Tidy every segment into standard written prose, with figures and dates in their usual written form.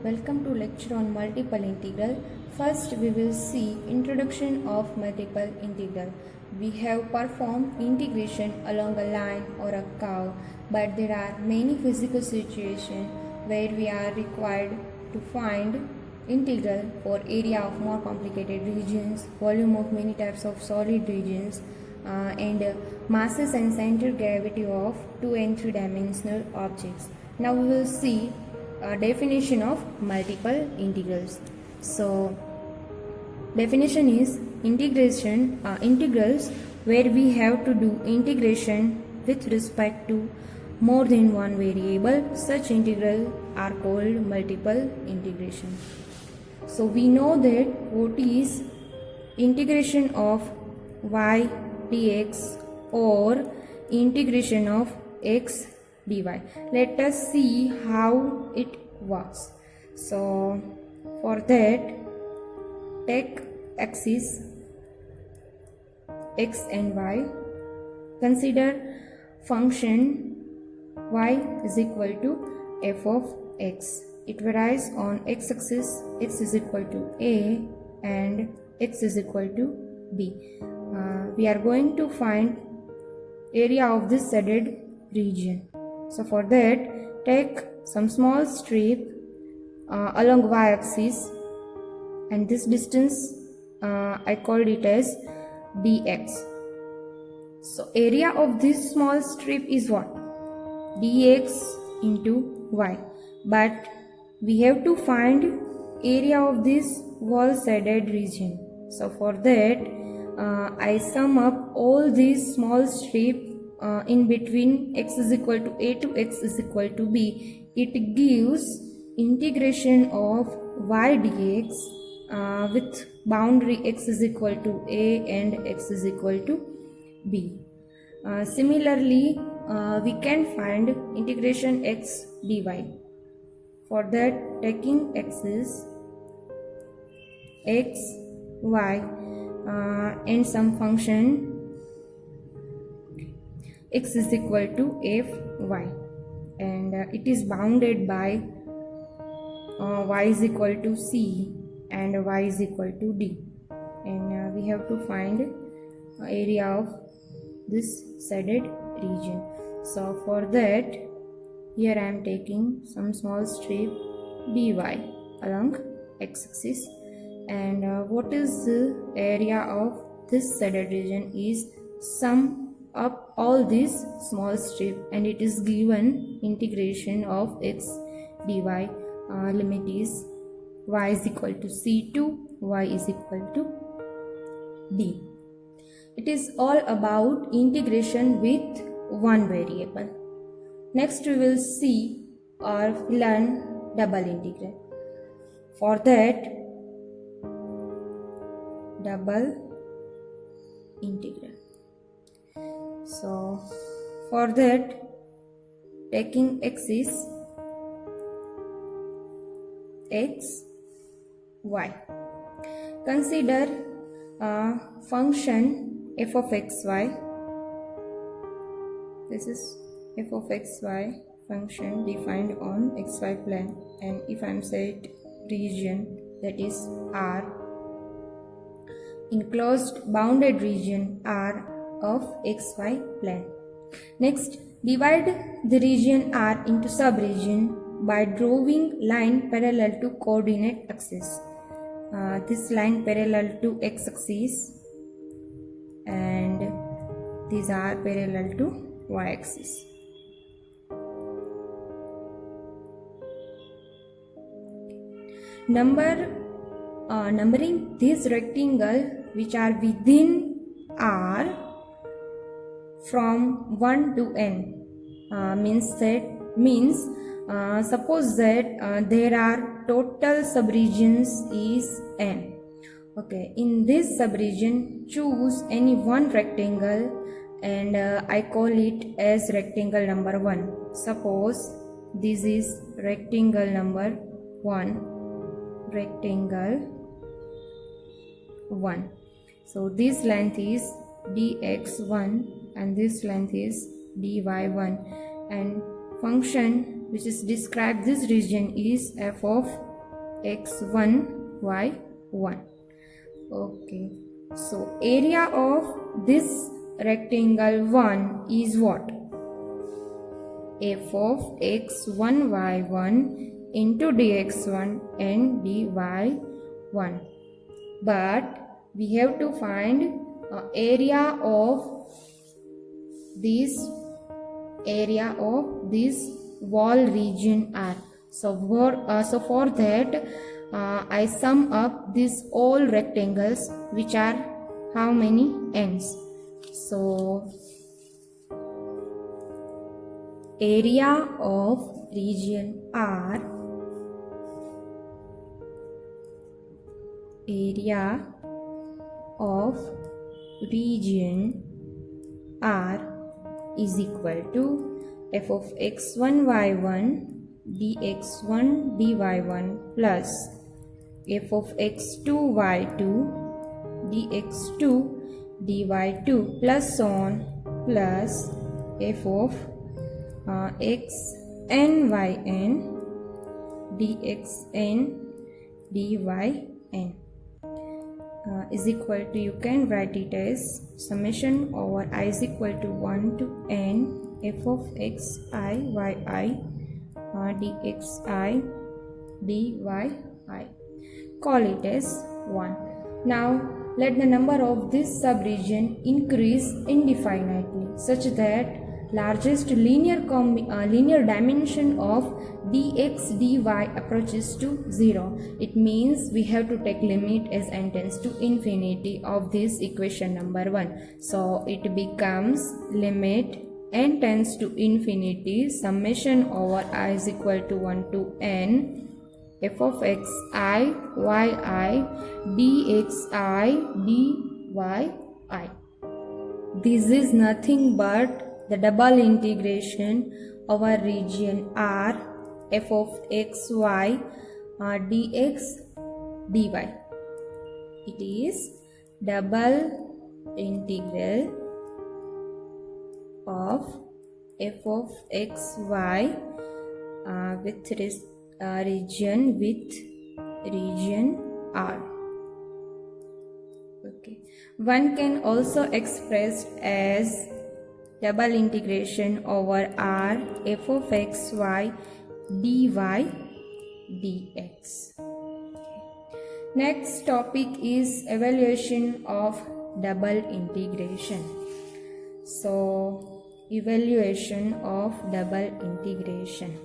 Welcome to lecture on multiple integral. First we will see introduction of multiple integral. We have performed integration along a line or a curve, but there are many physical situations where we are required to find integral for area of more complicated regions, volume of many types of solid regions, and masses and center gravity of 2 and 3 dimensional objects. Now we will see a definition of multiple integrals. So definition is integrals where we have to do integration with respect to more than one variable. Such integral are called multiple integration. So we know that what is integration of y dx or integration of x dy. Let us see how it works. So for that, take axis x and y. Consider function y is equal to f of x. It varies on x-axis. X is equal to a and x is equal to b. We are going to find area of this shaded region. So for that, take some small strip along y-axis, and this distance I called it as dx. So area of this small strip is what? Dx into y. But we have to find area of this wall shaded region. So for that, I sum up all these small strips in between x is equal to a to x is equal to b. It gives integration of y dx with boundary x is equal to a and x is equal to b. Similarly, we can find integration x dy. For that, taking axis x, y and some function x is equal to f y, and it is bounded by y is equal to c and y is equal to d, and we have to find area of this shaded region. So for that, here I am taking some small strip dy along x-axis, and what is the area of this shaded region is sum up all these small strip, and it is given integration of x dy. Limit is y is equal to c to y is equal to d. It is all about integration with one variable. Next we will see or learn double integral. For that, double integral. So for that, taking axis x, y. Consider function f of xy. This is f of xy function defined on xy plane, and if I am set region, that is R, enclosed bounded region R of xy plane. Next, divide the region R into subregion by drawing line parallel to coordinate axis. This line parallel to x-axis, and these are parallel to y-axis. Numbering these rectangles which are within R from 1 to n means suppose that there are total subregions is n. Okay, in this subregion, choose any one rectangle, and I call it as rectangle number 1. Suppose this is rectangle number 1, rectangle 1. So this length is dx1 and this length is dy1, and function which is described this region is f of x1 y1. Okay, so area of this rectangle 1 is what? F of x1 y1 into dx1 and dy1. But we have to find area of this wall region R. So for that I sum up these all rectangles, which are how many ends. So area of region R, area of region R is equal to f of x1 y1 dx1 dy1 plus f of x2 y2 dx2 dy2 plus on plus f of xn yn dxn dyn is equal to, you can write it as summation over I is equal to 1 to n f of x I y I dx I dy I. Call it as 1. Now let the number of this subregion increase indefinitely such that largest linear dimension of dx dy approaches to 0. It means we have to take limit as n tends to infinity of this equation number 1. So it becomes limit n tends to infinity summation over I is equal to 1 to n f of x I y I dx I dy I. This is nothing but the double integration over region R f of x y dx dy. It is double integral of f of x y with region R. Okay, one can also express as double integration over R f of x y dy dx. Next topic is evaluation of double integration. So evaluation of double integration.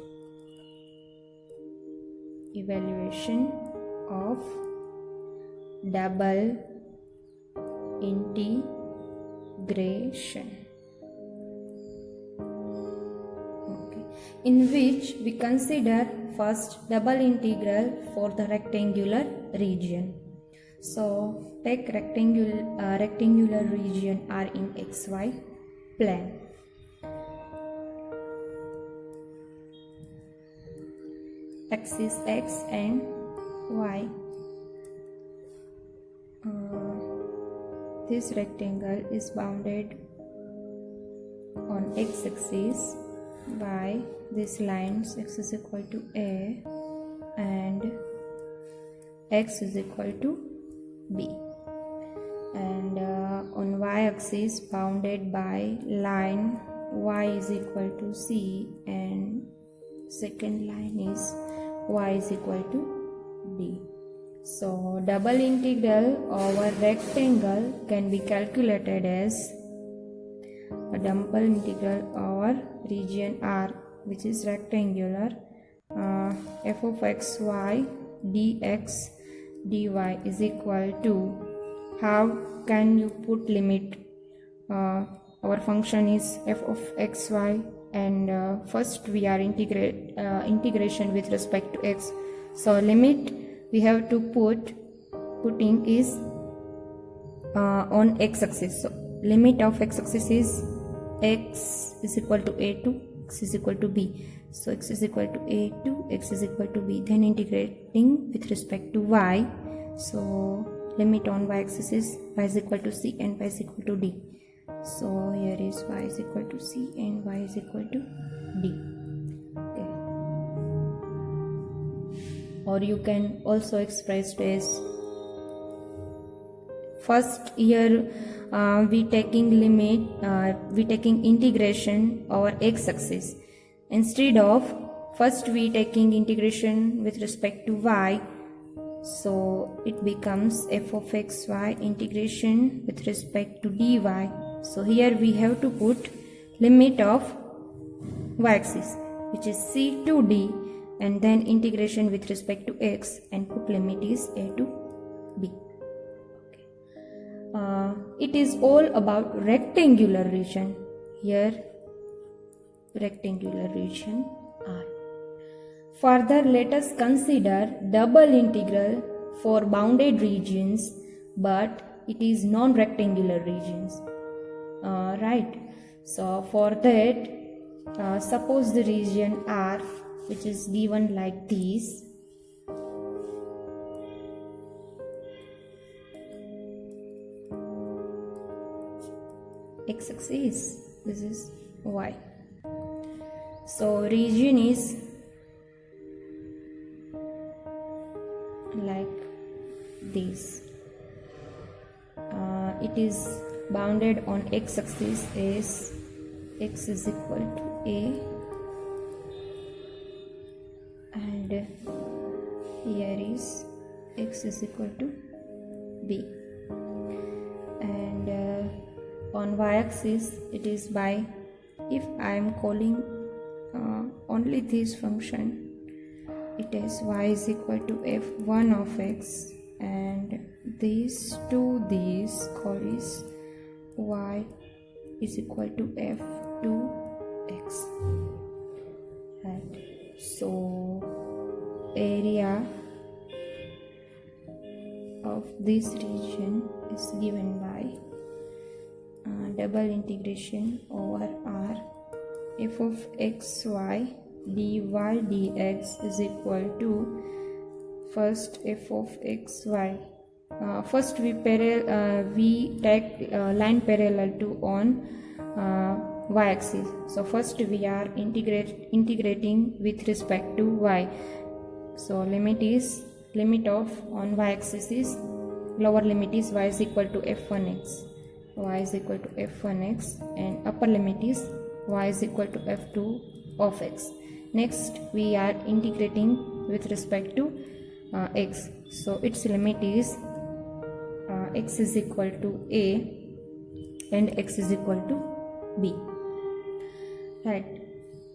Evaluation of double integration. In which we consider first double integral for the rectangular region. So take rectangular region R in xy plane. Axis x and y. This rectangle is bounded on x-axis by these lines x is equal to a and x is equal to b, and on y-axis bounded by line y is equal to c and second line is y is equal to d. So double integral over rectangle can be calculated as a double integral over region R, which is rectangular, f of x y dx dy is equal to, how can you put limit? Our function is f of x y, and first we are integration with respect to x. So limit we have to putting is on x-axis. So limit of x-axis is x is equal to a to x is equal to b. So x is equal to a to x is equal to b. Then integrating with respect to y. So limit on y-axis is y is equal to c and y is equal to d. So here is y is equal to c and y is equal to d. Okay. or you can also express it as first here we taking integration over x-axis. Instead of first we taking integration with respect to y, so it becomes f of x y integration with respect to dy. So here we have to put limit of y-axis, which is c to d, and then integration with respect to x, and put limit is a to b. It is all about rectangular region. Here rectangular region R. Further, let us consider double integral for bounded regions, but it is non-rectangular regions. Right. So for that, suppose the region R, which is given like this. X-axis, this is y. So region is like this. It is bounded on x-axis as x is equal to a, and here is x is equal to b, and on y-axis it is by, if I am calling only this function, it is y is equal to f1 of x, and this to this call is y is equal to f2 x. Right. So area of this region is given by double integration over r f of xy dy dx is equal to first f of xy. First we take line parallel to on y-axis. So first we are integrating with respect to y. So limit of on y-axis is, lower limit is y is equal to f1x. Y is equal to f1x, and upper limit is y is equal to f2 of x. Next we are integrating with respect to x. So its limit is x is equal to a and x is equal to b. Right.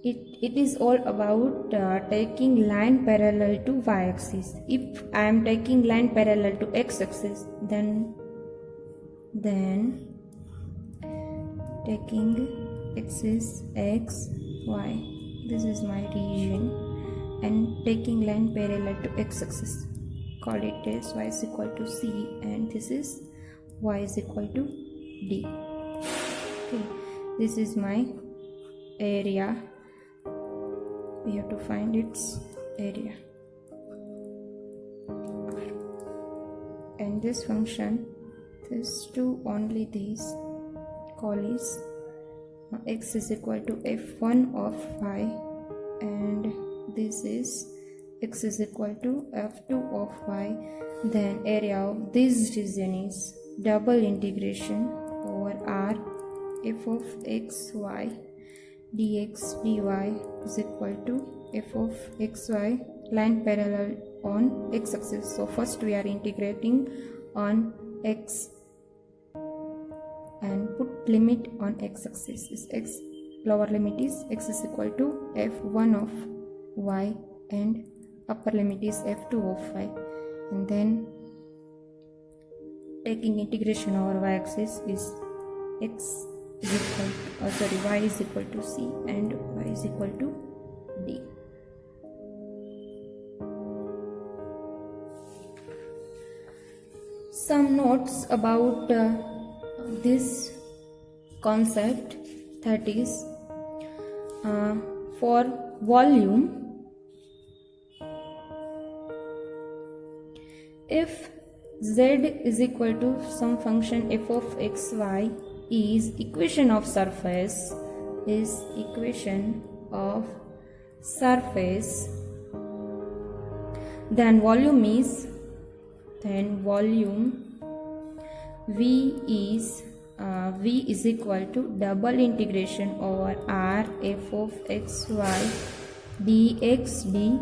It is all about taking line parallel to y-axis. If I am taking line parallel to x-axis, then taking axis x, y, this is my region, and taking line parallel to x-axis, call it as y is equal to c, and this is y is equal to d. Okay, this is my area. We have to find its area, and this function, this to only this call is x is equal to f1 of y, and this is x is equal to f2 of y. Then area of this region is double integration over r f of xy dx dy is equal to f of xy line parallel on x-axis. So first we are integrating on x and put limit on x-axis is x, lower limit is x is equal to f1 of y, and upper limit is f2 of y, and then taking integration over y-axis is x is equal to, y is equal to c, and y is equal to d. Some notes about this concept, that is for volume, if z is equal to some function f of xy is equation of surface, Then volume V is equal to double integration over R f of x y dx dy.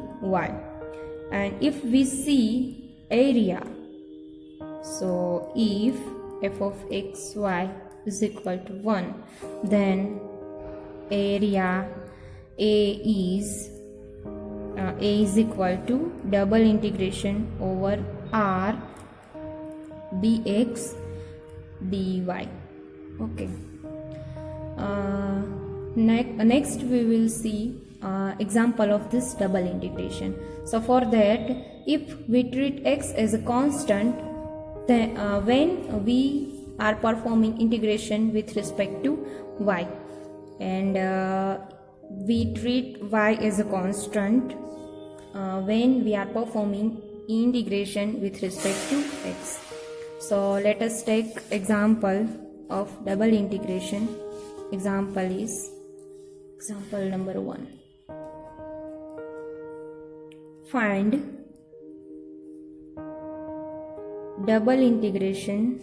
And if we see area, so if f of x y is equal to 1, then area A is equal to double integration over R dx dy. Okay. Next we will see example of this double integration. So for that, if we treat x as a constant, then when we are performing integration with respect to y, and we treat y as a constant when we are performing integration with respect to x. So let us take example of double integration. Example number 1. Find double integration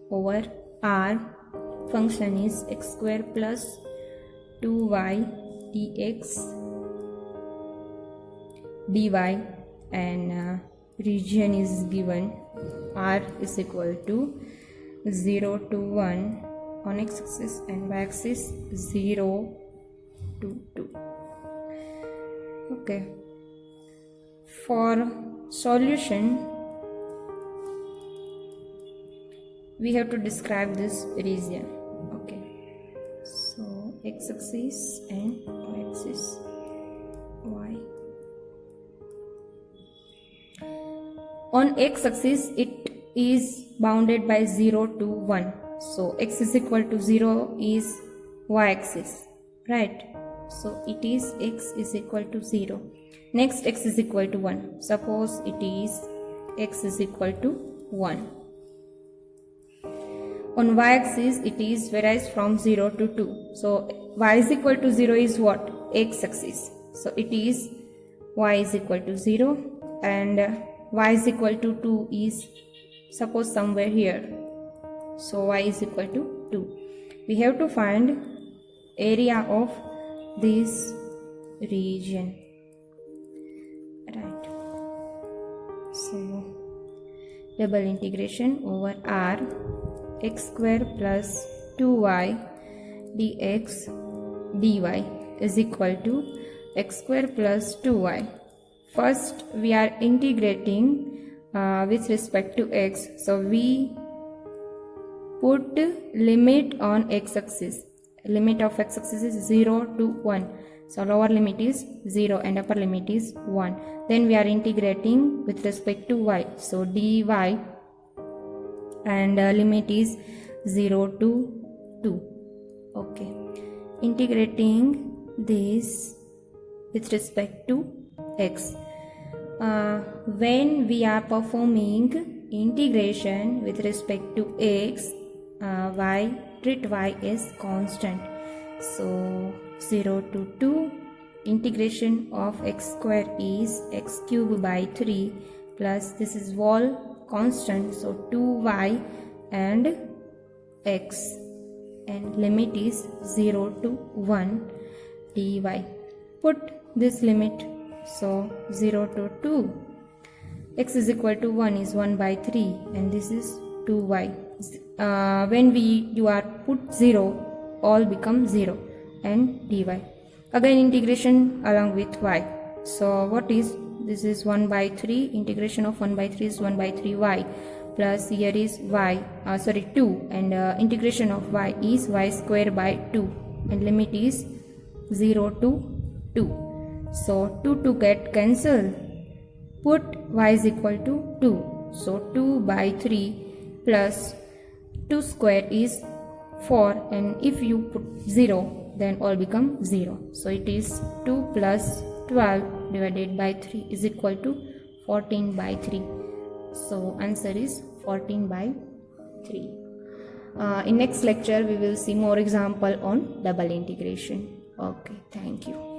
over R. Function is x square plus 2y dx dy, and region is given. R is equal to 0 to 1 on x-axis and y-axis 0 to 2. Okay. For solution, we have to describe this region. Okay. So x-axis and y-axis, y. On x-axis, it is bounded by 0 to 1. So x is equal to 0 is y-axis, right? So it is x is equal to 0. Next, x is equal to 1. Suppose it is x is equal to 1. On y-axis, it is varies from 0 to 2. So y is equal to 0 is what? X-axis. So it is y is equal to 0, and y is equal to 2 is suppose somewhere here. So y is equal to 2. We have to find area of this region, right? So double integration over R x square plus 2y dx dy is equal to x square plus 2y. First we are integrating with respect to x, so we put limit on x-axis. Limit of x-axis is 0 to 1. So lower limit is 0 and upper limit is 1. Then we are integrating with respect to y. So dy and limit is 0 to 2. Okay. Integrating this with respect to x. When we are performing integration with respect to x, treat y as constant. So 0 to 2, integration of x square is x cube by 3 plus this is whole constant, so 2y and x, and limit is 0 to 1 dy. Put this limit, so 0 to 2, x is equal to 1 is 1 by 3 and this is 2y. When you are put 0, all become 0 and dy. Again integration along with y. So what is this is 1 by 3, integration of 1 by 3 is 1 by 3y plus here is 2, and integration of y is y square by 2 and limit is 0 to 2. So 2 get cancelled. Put y is equal to 2. So 2 by 3 plus 2 square is 4, and if you put 0 then all become 0. So it is 2 plus 12 divided by 3 is equal to 14 by 3. So answer is 14 by 3. In next lecture we will see more example on double integration. Okay, thank you.